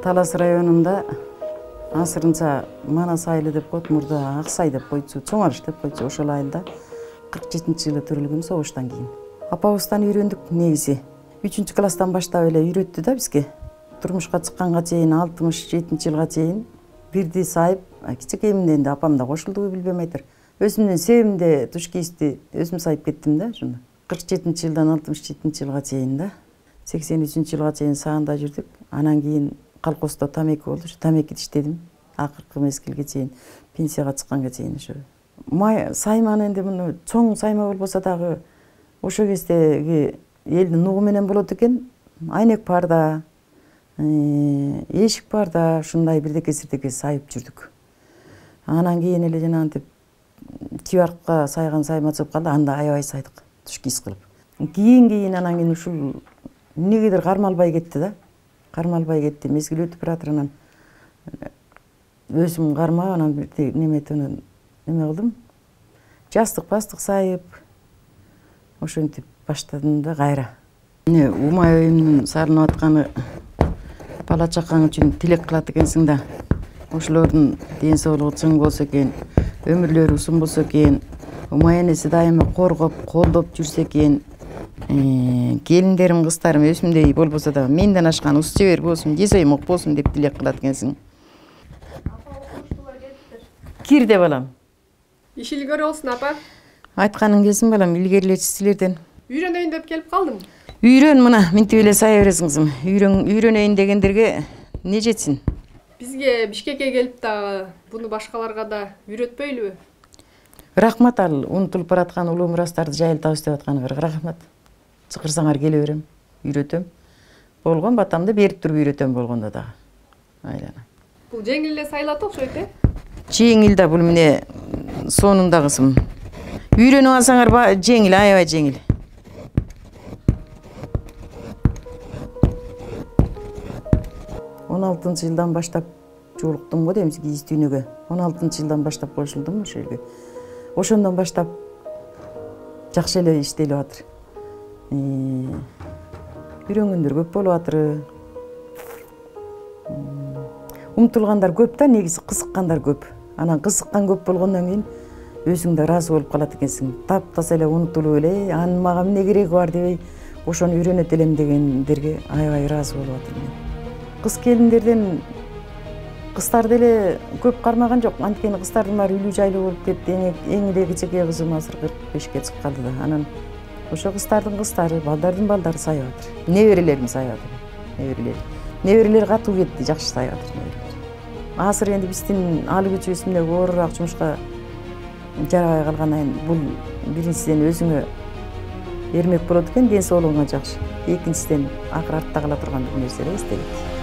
Талас районунда асырынча Манас айылы деп коет, мурда Аксай деп койтчу, Чоң Арыш деп койтчу. Ошол айылда 47-жылы төрөлгөм, согуштан кийин. Апабыздан үйрөндүк негизи. 3-класстан баштап эле үйрөттү да бизге. Турмушка чыкканга чейин 67-жылга чейин бирди сайып, кичикейимден да апам да кошулдубу билбем айтыр. Өзүмдүн себимде туш кийизди өзүм сайып кеттим да ошондо. 47-жылдан 67-жылга чейин да. 83-жылга чейин саанда жүрдүк. Анан кийин колхоздо тамеки болду. Тамеки иштедим. Акыркы мезгилге чейин, пенсияга чыкканга чейин ошо. Сайманы энди муну чоң сайма болбосо дагы ошо кездеги элдин нугу менен болот экен. Айнек барда, эшик барда ушундай бирдеке-сирдеке сайып жүрдүк. Анан кийин эле жанагынтип Кибаркка сайган сайма чыгып калды. Анда аябай сайдык, туш кийиз кылып. Кийин анан кийин ушул эмнегедир кармалбай кетти да. Кармалбай кетти. Мезгил өтүп баратыр, анан өзүм кармап, анан неметип неме кылдым. Жастык сайып, ошентип баштадым да кайра. Умай оюмдун салынып атканы бала чакаң үчүн тилек кылат экенсиң да. Ошолордун ден соолугу чың болсо экен, өмүрлөрү узун болсо экен, умай энеси дайыма коргоп, колдоп жүрсө экен. Келиндерим, кыздарым өзүмдөй болбосо да менден ашкан ус жебер болсун, жесей мок болсун деп тилек кылат экенсиң. Кирде балам. Иш илгери болсун апа. Айтканың келсин балам, илгерилечи силерден. Үйрөнөйүн деп келип калдым. Үйрөн, мына минтип эле сая бересиң кызым. Үйрөнөйүн дегендерге не жетсин? Бизге Бишкекке келип дагы буну башкаларга да үйрөтпөйлүбү? Рахмат, ал унутулуп бараткан улуу мурастарды жайылтабыз деп атканыңарга рахмат. Чакырсаңар келе берем, үйрөтөм. Болгон батамды берип туруп үйрөтөм болгондо дагы. Айлана. Бул жеңил эле сайлат окшойт, Жеңил да, бул эмне сонунда кызым. Үйрөнүп алсаңар жеңил, аябай жеңил. Он 16 жылдан баштап жолуктум го дейм кийиз дүйнөгө. 16 жылдан баштап кошулдум ошол жерге. Ошондон баштап жакшы эле иштелип атыр. Үйрөнгөндөр көп болуп атыр. Умтулгандар көп да, негизи кызыккандар көп. Анан кызыккан көп болгондон кийин өзүң да ыраазы болуп калат экенсиң. Таптаса эле унутулуп эле, анын мага эмне кереги бар дебей, ошону үйрөнөт элем дегендерге аябай ыраазы болуп атырмын. Кыз келиндерден кыздарды эле көп кармаган жок. Анткени кыздардын баары үйлүү жайлуу болуп кетти. Эң эле кичинекей кызым азыр 45ке чыгып калды да. Анан ошо кыздардын кыздары, балдардын балдары сайып атыр. Неберелерим сайып атыр. Неберелер катуу кетти, жакшы сайып атыр. Азыр энди биздин алы күчүбүз эмне оорураак жумушка жарабай калгандан кийин бул биринчиден өзүңө эрмек болот экен, ден соолугуңа жакшы. Экинчиден акыр артта кала турган бир нерсе эле эстелик.